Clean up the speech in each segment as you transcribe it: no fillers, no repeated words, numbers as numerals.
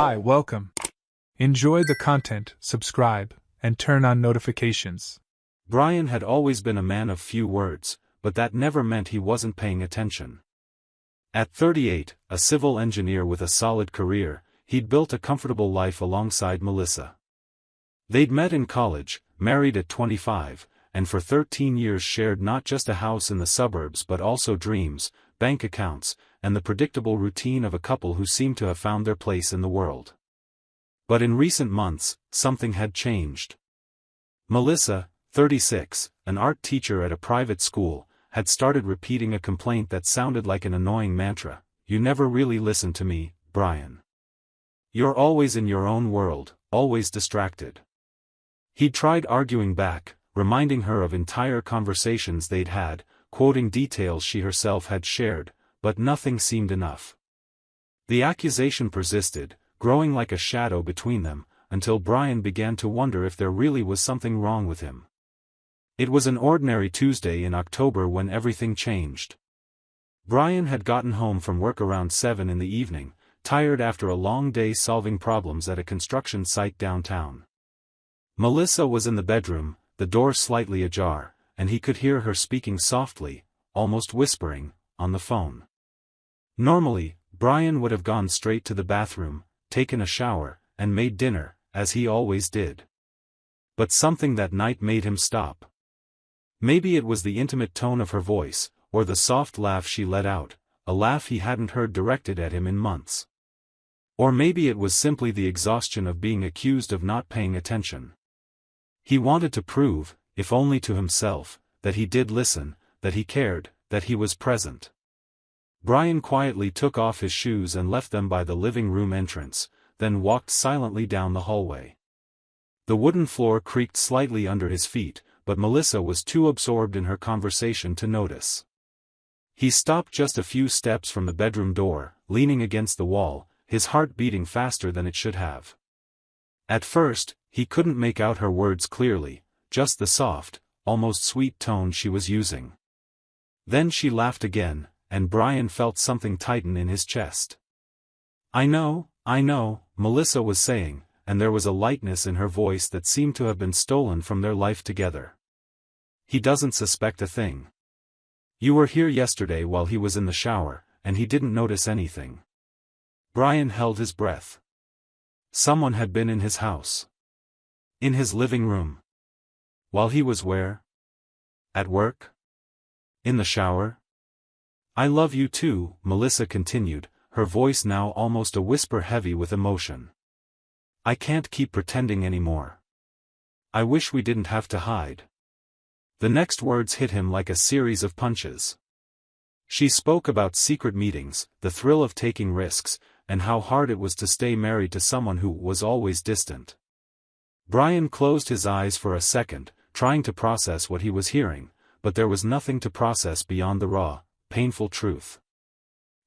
Hi, welcome. Enjoy the content, subscribe, and turn on notifications. Brian had always been a man of few words, but that never meant he wasn't paying attention. At 38, a civil engineer with a solid career, he'd built a comfortable life alongside Melissa. They'd met in college, married at 25, and for 13 years shared not just a house in the suburbs but also dreams, bank accounts, and the predictable routine of a couple who seemed to have found their place in the world. But in recent months, something had changed. Melissa, 36, an art teacher at a private school, had started repeating a complaint that sounded like an annoying mantra: "You never really listen to me, Brian. You're always in your own world, always distracted." He'd tried arguing back, reminding her of entire conversations they'd had, quoting details she herself had shared, but nothing seemed enough. The accusation persisted, growing like a shadow between them, until Brian began to wonder if there really was something wrong with him. It was an ordinary Tuesday in October when everything changed. Brian had gotten home from work around 7 in the evening, tired after a long day solving problems at a construction site downtown. Melissa was in the bedroom, the door slightly ajar, and he could hear her speaking softly, almost whispering, on the phone. Normally, Brian would have gone straight to the bathroom, taken a shower, and made dinner, as he always did. But something that night made him stop. Maybe it was the intimate tone of her voice, or the soft laugh she let out, a laugh he hadn't heard directed at him in months. Or maybe it was simply the exhaustion of being accused of not paying attention. He wanted to prove, if only to himself, that he did listen, that he cared, that he was present. Brian quietly took off his shoes and left them by the living room entrance, then walked silently down the hallway. The wooden floor creaked slightly under his feet, but Melissa was too absorbed in her conversation to notice. He stopped just a few steps from the bedroom door, leaning against the wall, his heart beating faster than it should have. At first, he couldn't make out her words clearly, just the soft, almost sweet tone she was using. Then she laughed again, and Brian felt something tighten in his chest. I know, Melissa was saying, and there was a lightness in her voice that seemed to have been stolen from their life together. He doesn't suspect a thing. You were here yesterday while he was in the shower, and he didn't notice anything. Brian held his breath. Someone had been in his house. In his living room. While he was where? At work? In the shower? I love you too, Melissa continued, her voice now almost a whisper heavy with emotion. I can't keep pretending anymore. I wish we didn't have to hide. The next words hit him like a series of punches. She spoke about secret meetings, the thrill of taking risks, and how hard it was to stay married to someone who was always distant. Brian closed his eyes for a second, trying to process what he was hearing, but there was nothing to process beyond the raw, painful truth.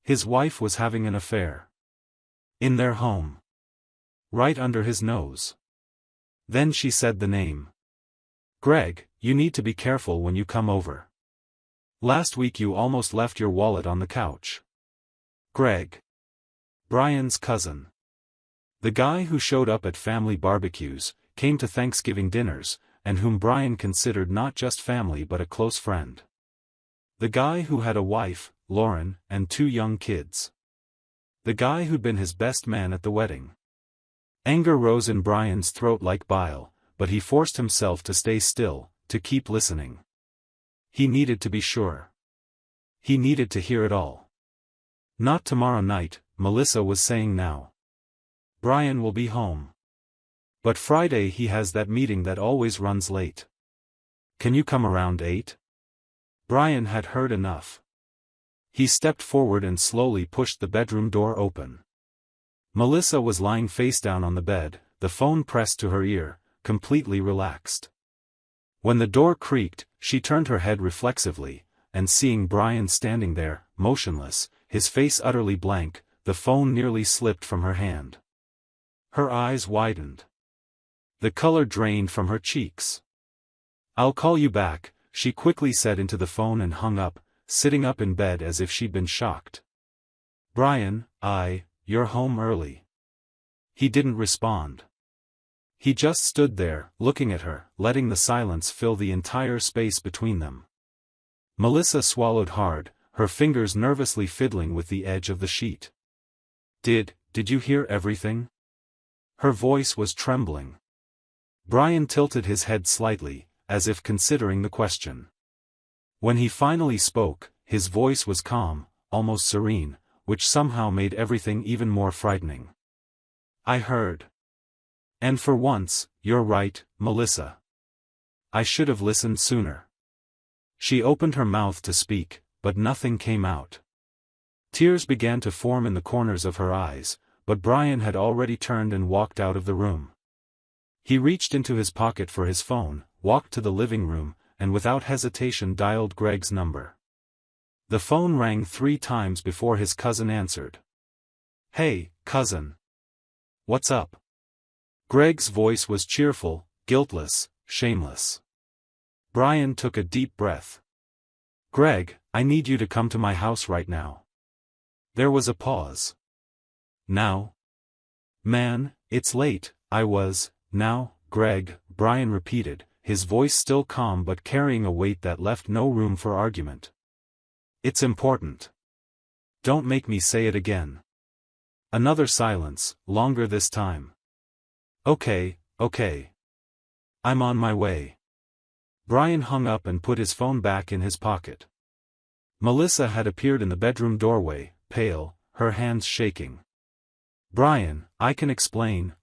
His wife was having an affair. In their home. Right under his nose. Then she said the name. Greg, you need to be careful when you come over. Last week you almost left your wallet on the couch. Greg. Brian's cousin. The guy who showed up at family barbecues, came to Thanksgiving dinners, and whom Brian considered not just family but a close friend. The guy who had a wife, Lauren, and 2 young kids. The guy who'd been his best man at the wedding. Anger rose in Brian's throat like bile, but he forced himself to stay still, to keep listening. He needed to be sure. He needed to hear it all. Not tomorrow night, Melissa was saying now. Brian will be home. But Friday he has that meeting that always runs late. Can you come around 8? Brian had heard enough. He stepped forward and slowly pushed the bedroom door open. Melissa was lying face down on the bed, the phone pressed to her ear, completely relaxed. When the door creaked, she turned her head reflexively, and seeing Brian standing there, motionless, his face utterly blank, the phone nearly slipped from her hand. Her eyes widened. The color drained from her cheeks. I'll call you back, she quickly said into the phone and hung up, sitting up in bed as if she'd been shocked. Brian, you're home early. He didn't respond. He just stood there, looking at her, letting the silence fill the entire space between them. Melissa swallowed hard, her fingers nervously fiddling with the edge of the sheet. Did you hear everything?" Her voice was trembling. Brian tilted his head slightly, as if considering the question. When he finally spoke, his voice was calm, almost serene, which somehow made everything even more frightening. "I heard. And for once, you're right, Melissa. I should have listened sooner." She opened her mouth to speak, but nothing came out. Tears began to form in the corners of her eyes, but Brian had already turned and walked out of the room. He reached into his pocket for his phone, walked to the living room, and without hesitation dialed Greg's number. The phone rang 3 times before his cousin answered. "Hey, cousin. What's up?" Greg's voice was cheerful, guiltless, shameless. Brian took a deep breath. "Greg, I need you to come to my house right now." There was a pause. "Now?" "Man, it's late, now, Greg," Brian repeated, his voice still calm but carrying a weight that left no room for argument. "It's important. Don't make me say it again." Another silence, longer this time. Okay. I'm on my way." Brian hung up and put his phone back in his pocket. Melissa had appeared in the bedroom doorway, pale, her hands shaking. "Brian, I can explain,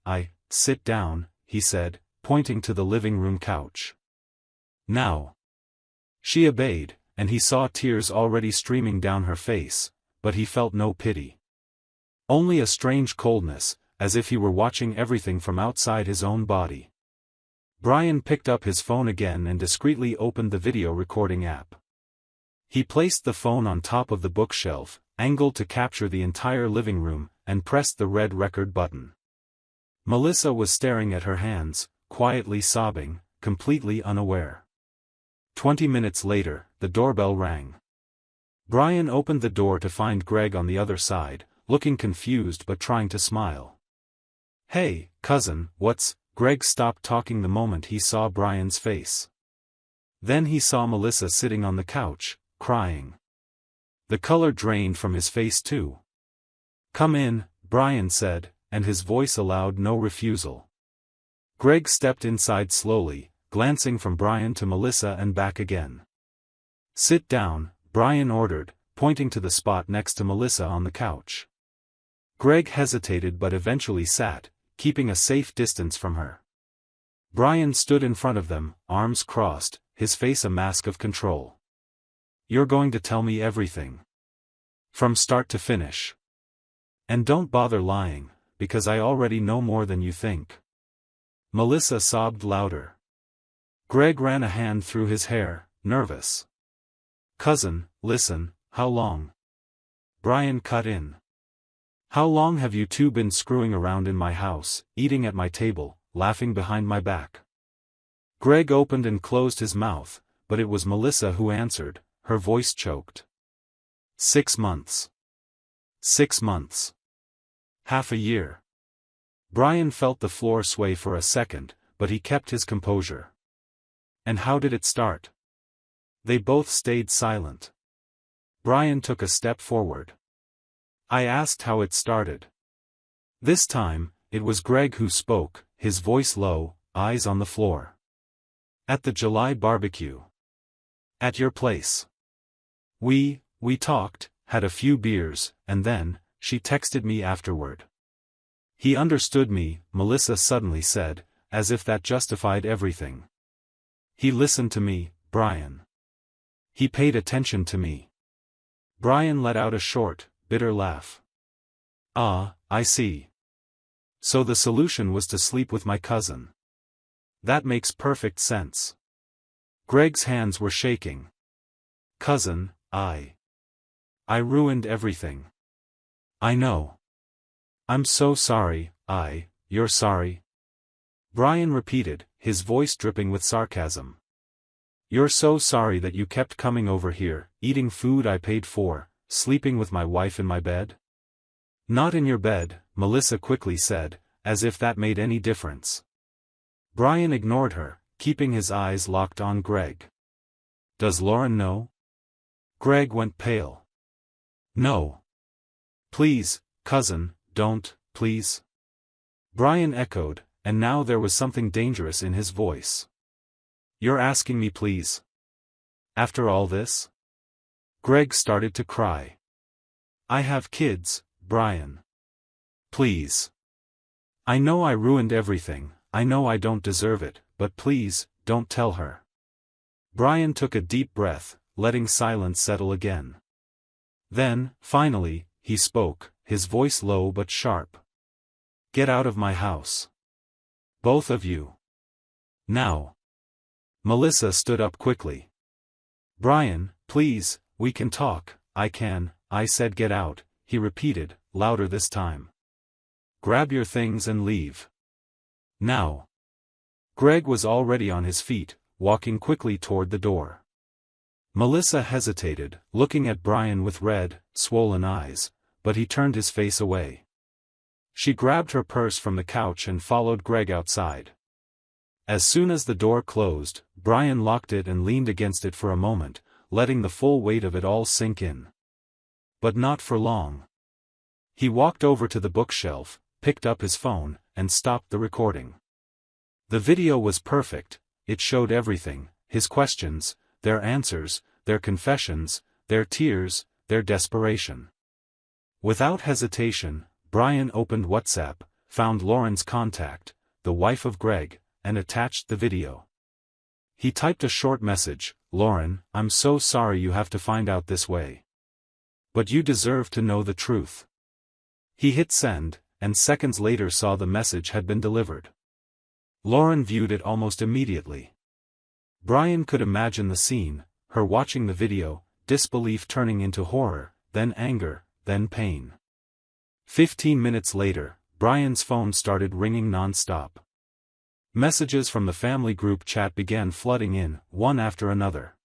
sit down," he said, pointing to the living room couch. "Now." She obeyed, and he saw tears already streaming down her face, but he felt no pity. Only a strange coldness, as if he were watching everything from outside his own body. Brian picked up his phone again and discreetly opened the video recording app. He placed the phone on top of the bookshelf, angled to capture the entire living room, and pressed the red record button. Melissa was staring at her hands, quietly sobbing, completely unaware. 20 minutes later, the doorbell rang. Brian opened the door to find Greg on the other side, looking confused but trying to smile. "Hey, cousin, Greg stopped talking the moment he saw Brian's face. Then he saw Melissa sitting on the couch, crying. The color drained from his face too. "Come in," Brian said, and his voice allowed no refusal. Greg stepped inside slowly, glancing from Brian to Melissa and back again. "Sit down," Brian ordered, pointing to the spot next to Melissa on the couch. Greg hesitated but eventually sat, keeping a safe distance from her. Brian stood in front of them, arms crossed, his face a mask of control. "You're going to tell me everything. From start to finish. And don't bother lying, because I already know more than you think." Melissa sobbed louder. Greg ran a hand through his hair, nervous. "Cousin, listen, how long?" Brian cut in. "How long have you two been screwing around in my house, eating at my table, laughing behind my back?" Greg opened and closed his mouth, but it was Melissa who answered, her voice choked. 6 months. 6 months. Half a year. Brian felt the floor sway for a second, but he kept his composure. "And how did it start?" They both stayed silent. Brian took a step forward. "I asked how it started." This time, it was Greg who spoke, his voice low, eyes on the floor. "At the July barbecue. At your place. We talked, had a few beers, and then, she texted me afterward." "He understood me," Melissa suddenly said, as if that justified everything. "He listened to me, Brian. He paid attention to me." Brian let out a short, bitter laugh. "Ah, I see. So the solution was to sleep with my cousin. That makes perfect sense." Greg's hands were shaking. "Cousin, I ruined everything. I know. I'm so sorry, you're sorry?" Brian repeated, his voice dripping with sarcasm. "You're so sorry that you kept coming over here, eating food I paid for, sleeping with my wife in my bed?" "Not in your bed," Melissa quickly said, as if that made any difference. Brian ignored her, keeping his eyes locked on Greg. "Does Lauren know?" Greg went pale. "No. Please, cousin, don't, please." Brian echoed, and now there was something dangerous in his voice. "You're asking me please? After all this?" Greg started to cry. "I have kids, Brian. Please. I know I ruined everything, I know I don't deserve it, but please, don't tell her." Brian took a deep breath, letting silence settle again. Then, finally, he spoke, his voice low but sharp. "Get out of my house. Both of you. Now." Melissa stood up quickly. "Brian, please, we can talk." I said get out," he repeated, louder this time. "Grab your things and leave. Now." Greg was already on his feet, walking quickly toward the door. Melissa hesitated, looking at Brian with red, swollen eyes, but he turned his face away. She grabbed her purse from the couch and followed Greg outside. As soon as the door closed, Brian locked it and leaned against it for a moment, letting the full weight of it all sink in. But not for long. He walked over to the bookshelf, picked up his phone, and stopped the recording. The video was perfect, it showed everything, his questions, their answers, their confessions, their tears, their desperation. Without hesitation, Brian opened WhatsApp, found Lauren's contact, the wife of Greg, and attached the video. He typed a short message, "Lauren, I'm so sorry you have to find out this way. But you deserve to know the truth." He hit send, and seconds later saw the message had been delivered. Lauren viewed it almost immediately. Brian could imagine the scene, her watching the video, disbelief turning into horror, then anger, then pain. 15 minutes later, Brian's phone started ringing non-stop. Messages from the family group chat began flooding in, one after another.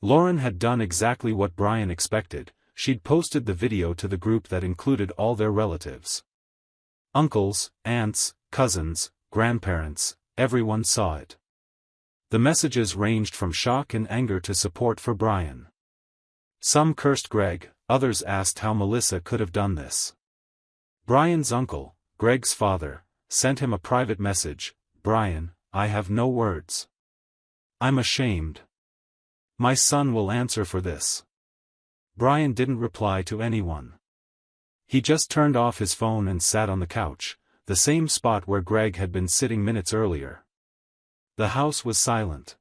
Lauren had done exactly what Brian expected, she'd posted the video to the group that included all their relatives. Uncles, aunts, cousins, grandparents, everyone saw it. The messages ranged from shock and anger to support for Brian. Some cursed Greg, others asked how Melissa could have done this. Brian's uncle, Greg's father, sent him a private message, "Brian, I have no words. I'm ashamed. My son will answer for this." Brian didn't reply to anyone. He just turned off his phone and sat on the couch, the same spot where Greg had been sitting minutes earlier. The house was silent.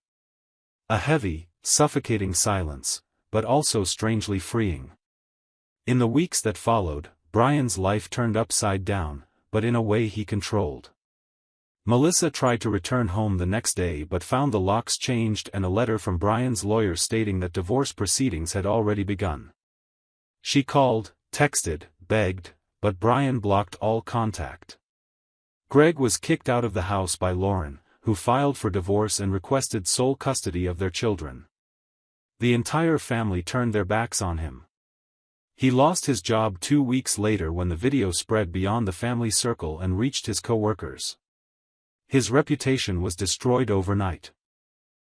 A heavy, suffocating silence, but also strangely freeing. In the weeks that followed, Brian's life turned upside down, but in a way he controlled. Melissa tried to return home the next day but found the locks changed and a letter from Brian's lawyer stating that divorce proceedings had already begun. She called, texted, begged, but Brian blocked all contact. Greg was kicked out of the house by Lauren, who filed for divorce and requested sole custody of their children. The entire family turned their backs on him. He lost his job 2 weeks later when the video spread beyond the family circle and reached his co-workers. His reputation was destroyed overnight.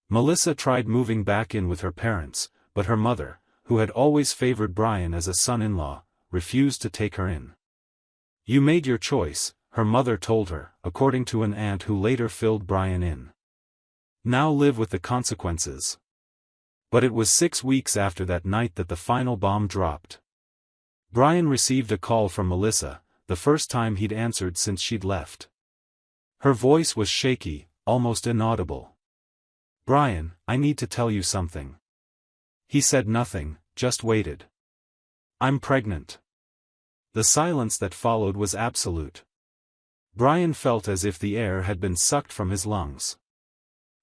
Melissa tried moving back in with her parents, but her mother, who had always favored Brian as a son-in-law, refused to take her in. "You made your choice," her mother told her, according to an aunt who later filled Brian in. "Now live with the consequences." But it was 6 weeks after that night that the final bomb dropped. Brian received a call from Melissa, the first time he'd answered since she'd left. Her voice was shaky, almost inaudible. "Brian, I need to tell you something." He said nothing, just waited. "I'm pregnant." The silence that followed was absolute. Brian felt as if the air had been sucked from his lungs.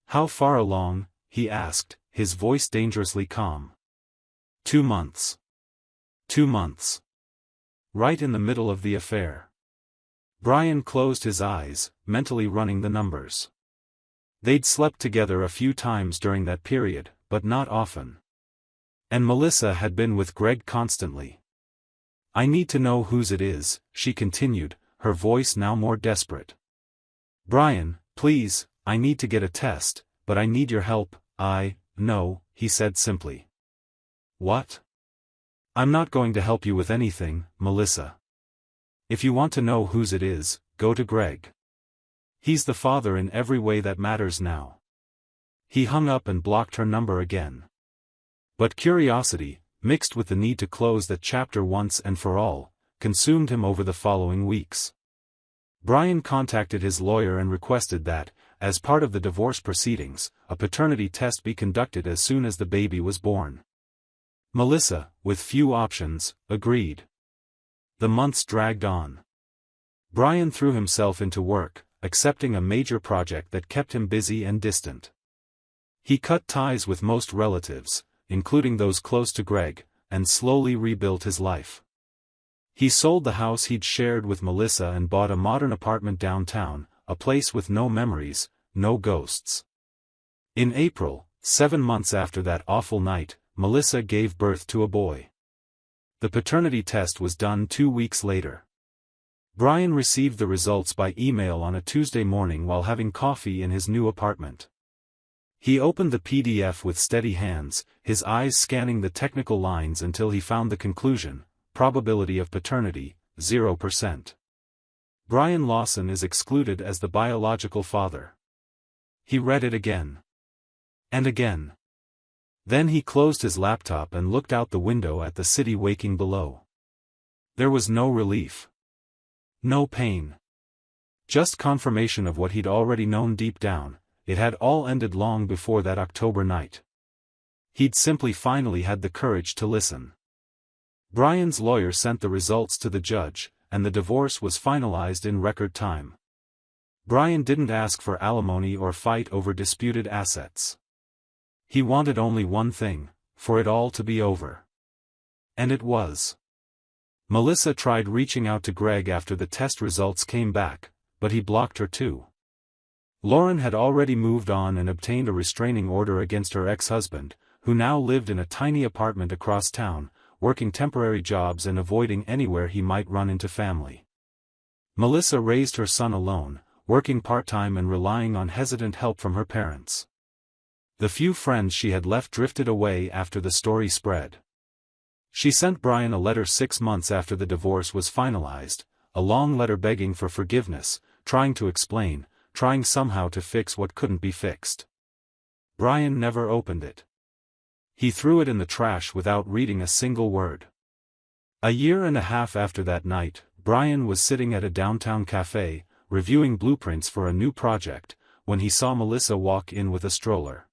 "How far along?" he asked, his voice dangerously calm. 2 months. 2 months. Right in the middle of the affair. Brian closed his eyes, mentally running the numbers. They'd slept together a few times during that period, but not often. And Melissa had been with Greg constantly. "I need to know whose it is," she continued, her voice now more desperate. "Brian, please, I need to get a test, but I need your help." "No," he said simply. "What?" "I'm not going to help you with anything, Melissa. If you want to know whose it is, go to Greg. He's the father in every way that matters now." He hung up and blocked her number again. But curiosity, mixed with the need to close that chapter once and for all, consumed him over the following weeks. Brian contacted his lawyer and requested that, as part of the divorce proceedings, a paternity test be conducted as soon as the baby was born. Melissa, with few options, agreed. The months dragged on. Brian threw himself into work, accepting a major project that kept him busy and distant. He cut ties with most relatives, including those close to Greg, and slowly rebuilt his life. He sold the house he'd shared with Melissa and bought a modern apartment downtown, a place with no memories, no ghosts. In April, 7 months after that awful night, Melissa gave birth to a boy. The paternity test was done 2 weeks later. Brian received the results by email on a Tuesday morning while having coffee in his new apartment. He opened the PDF with steady hands, his eyes scanning the technical lines until he found the conclusion: probability of paternity, 0%. Brian Lawson is excluded as the biological father. He read it again. And again. Then he closed his laptop and looked out the window at the city waking below. There was no relief. No pain. Just confirmation of what he'd already known deep down: it had all ended long before that October night. He'd simply finally had the courage to listen. Brian's lawyer sent the results to the judge, and the divorce was finalized in record time. Brian didn't ask for alimony or fight over disputed assets. He wanted only one thing: for it all to be over. And it was. Melissa tried reaching out to Greg after the test results came back, but he blocked her too. Lauren had already moved on and obtained a restraining order against her ex-husband, who now lived in a tiny apartment across town, working temporary jobs and avoiding anywhere he might run into family. Melissa raised her son alone, working part-time and relying on hesitant help from her parents. The few friends she had left drifted away after the story spread. She sent Brian a letter 6 months after the divorce was finalized, a long letter begging for forgiveness, trying to explain, trying somehow to fix what couldn't be fixed. Brian never opened it. He threw it in the trash without reading a single word. A year and a half after that night, Brian was sitting at a downtown cafe, reviewing blueprints for a new project, when he saw Melissa walk in with a stroller.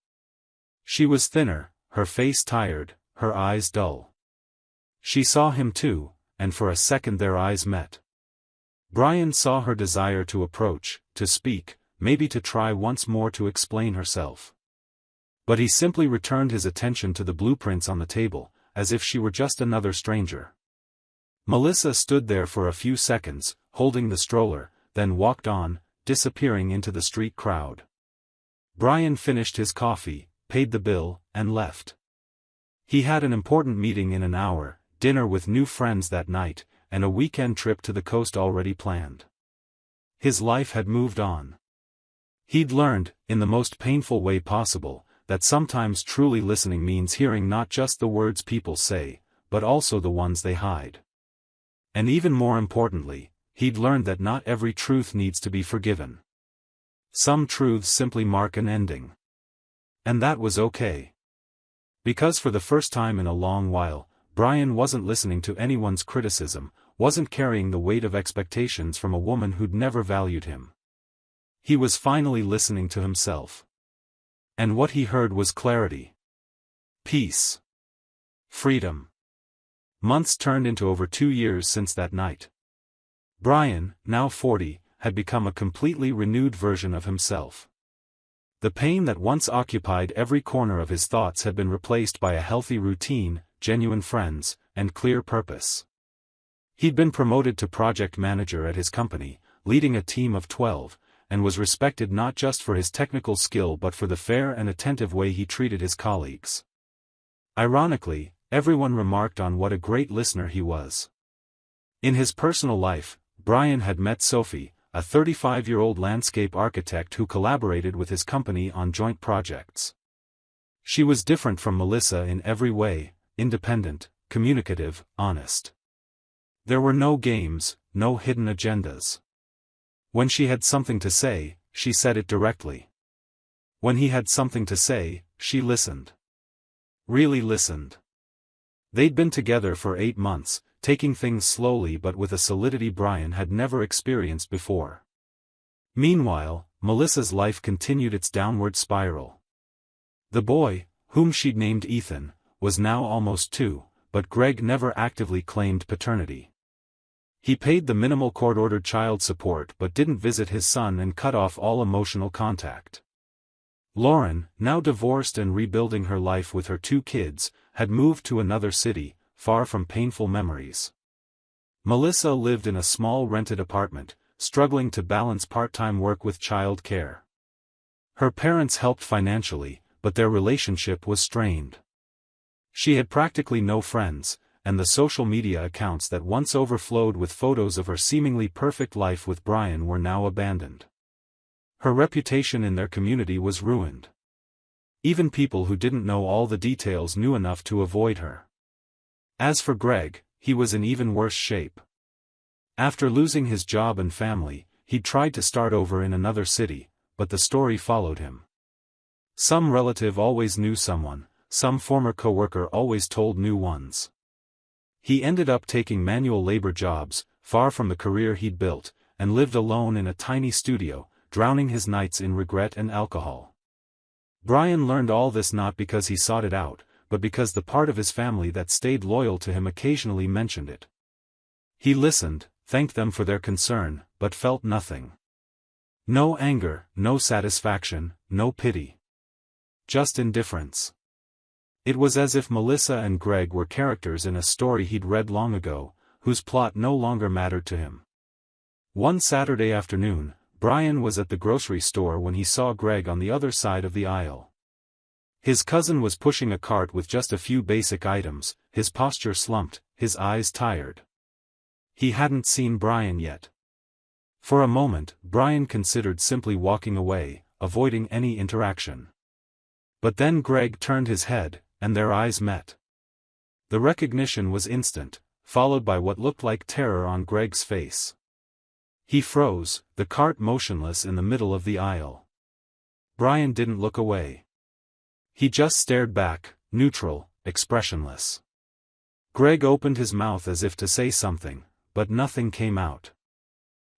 She was thinner, her face tired, her eyes dull. She saw him too, and for a second their eyes met. Brian saw her desire to approach, to speak, maybe to try once more to explain herself. But he simply returned his attention to the blueprints on the table, as if she were just another stranger. Melissa stood there for a few seconds, holding the stroller, then walked on, disappearing into the street crowd. Brian finished his coffee, paid the bill, and left. He had an important meeting in an hour, dinner with new friends that night, and a weekend trip to the coast already planned. His life had moved on. He'd learned, in the most painful way possible, that sometimes truly listening means hearing not just the words people say, but also the ones they hide. And even more importantly, he'd learned that not every truth needs to be forgiven. Some truths simply mark an ending. And that was okay. Because for the first time in a long while, Brian wasn't listening to anyone's criticism, wasn't carrying the weight of expectations from a woman who'd never valued him. He was finally listening to himself. And what he heard was clarity. Peace. Freedom. Months turned into over 2 years since that night. Brian, now 40, had become a completely renewed version of himself. The pain that once occupied every corner of his thoughts had been replaced by a healthy routine, genuine friends, and clear purpose. He'd been promoted to project manager at his company, leading a team of 12, and was respected not just for his technical skill but for the fair and attentive way he treated his colleagues. Ironically, everyone remarked on what a great listener he was. In his personal life, Brian had met Sophie, a 35-year-old landscape architect who collaborated with his company on joint projects. She was different from Melissa in every way: independent, communicative, honest. There were no games, no hidden agendas. When she had something to say, she said it directly. When he had something to say, she listened. Really listened. They'd been together for 8 months, taking things slowly but with a solidity Brian had never experienced before. Meanwhile, Melissa's life continued its downward spiral. The boy, whom she'd named Ethan, was now almost 2, but Greg never actively claimed paternity. He paid the minimal court-ordered child support but didn't visit his son and cut off all emotional contact. Lauren, now divorced and rebuilding her life with her 2 kids, had moved to another city, far from painful memories. Melissa lived in a small rented apartment, struggling to balance part-time work with child care. Her parents helped financially, but their relationship was strained. She had practically no friends, and the social media accounts that once overflowed with photos of her seemingly perfect life with Brian were now abandoned. Her reputation in their community was ruined. Even people who didn't know all the details knew enough to avoid her. As for Greg, he was in even worse shape. After losing his job and family, he'd tried to start over in another city, but the story followed him. Some relative always knew someone, some former coworker always told new ones. He ended up taking manual labor jobs, far from the career he'd built, and lived alone in a tiny studio, drowning his nights in regret and alcohol. Brian learned all this not because he sought it out, but because the part of his family that stayed loyal to him occasionally mentioned it. He listened, thanked them for their concern, but felt nothing. No anger, no satisfaction, no pity. Just indifference. It was as if Melissa and Greg were characters in a story he'd read long ago, whose plot no longer mattered to him. One Saturday afternoon, Brian was at the grocery store when he saw Greg on the other side of the aisle. His cousin was pushing a cart with just a few basic items, his posture slumped, his eyes tired. He hadn't seen Brian yet. For a moment, Brian considered simply walking away, avoiding any interaction. But then Greg turned his head, and their eyes met. The recognition was instant, followed by what looked like terror on Greg's face. He froze, the cart motionless in the middle of the aisle. Brian didn't look away. He just stared back, neutral, expressionless. Greg opened his mouth as if to say something, but nothing came out.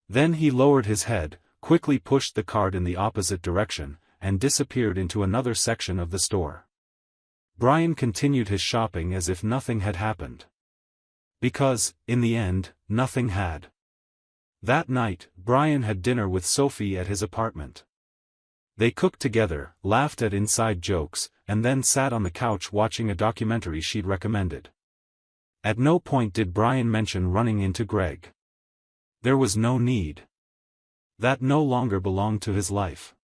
Then he lowered his head, quickly pushed the cart in the opposite direction, and disappeared into another section of the store. Brian continued his shopping as if nothing had happened. Because, in the end, nothing had. That night, Brian had dinner with Sophie at his apartment. They cooked together, laughed at inside jokes, and then sat on the couch watching a documentary she'd recommended. At no point did Brian mention running into Greg. There was no need. That no longer belonged to his life.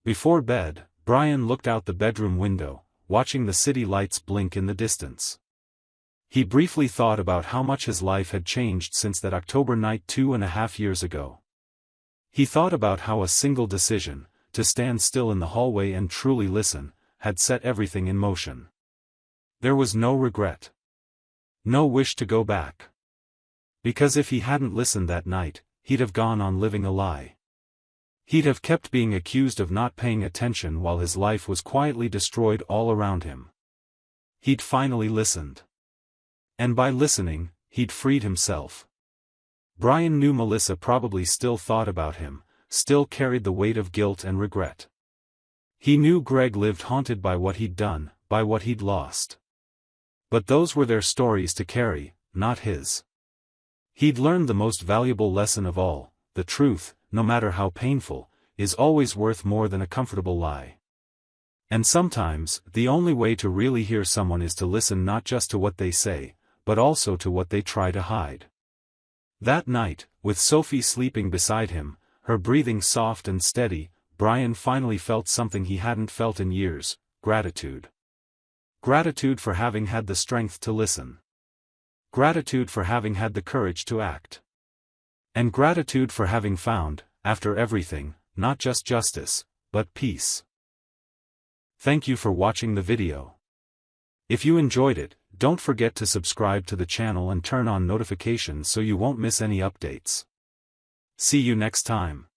Before bed, Brian looked out the bedroom window, watching the city lights blink in the distance. He briefly thought about how much his life had changed since that October night 2.5 years ago. He thought about how a single decision, to stand still in the hallway and truly listen, had set everything in motion. There was no regret. No wish to go back. Because if he hadn't listened that night, he'd have gone on living a lie. He'd have kept being accused of not paying attention while his life was quietly destroyed all around him. He'd finally listened. And by listening, he'd freed himself. Brian knew Melissa probably still thought about him, still carried the weight of guilt and regret. He knew Greg lived haunted by what he'd done, by what he'd lost. But those were their stories to carry, not his. He'd learned the most valuable lesson of all: the truth, no matter how painful, is always worth more than a comfortable lie. And sometimes, the only way to really hear someone is to listen not just to what they say, but also to what they try to hide. That night, with Sophie sleeping beside him, her breathing soft and steady, Brian finally felt something he hadn't felt in years: gratitude. Gratitude for having had the strength to listen. Gratitude for having had the courage to act. And gratitude for having found, after everything, not just justice, but peace. Thank you for watching the video. If you enjoyed it, don't forget to subscribe to the channel and turn on notifications so you won't miss any updates. See you next time.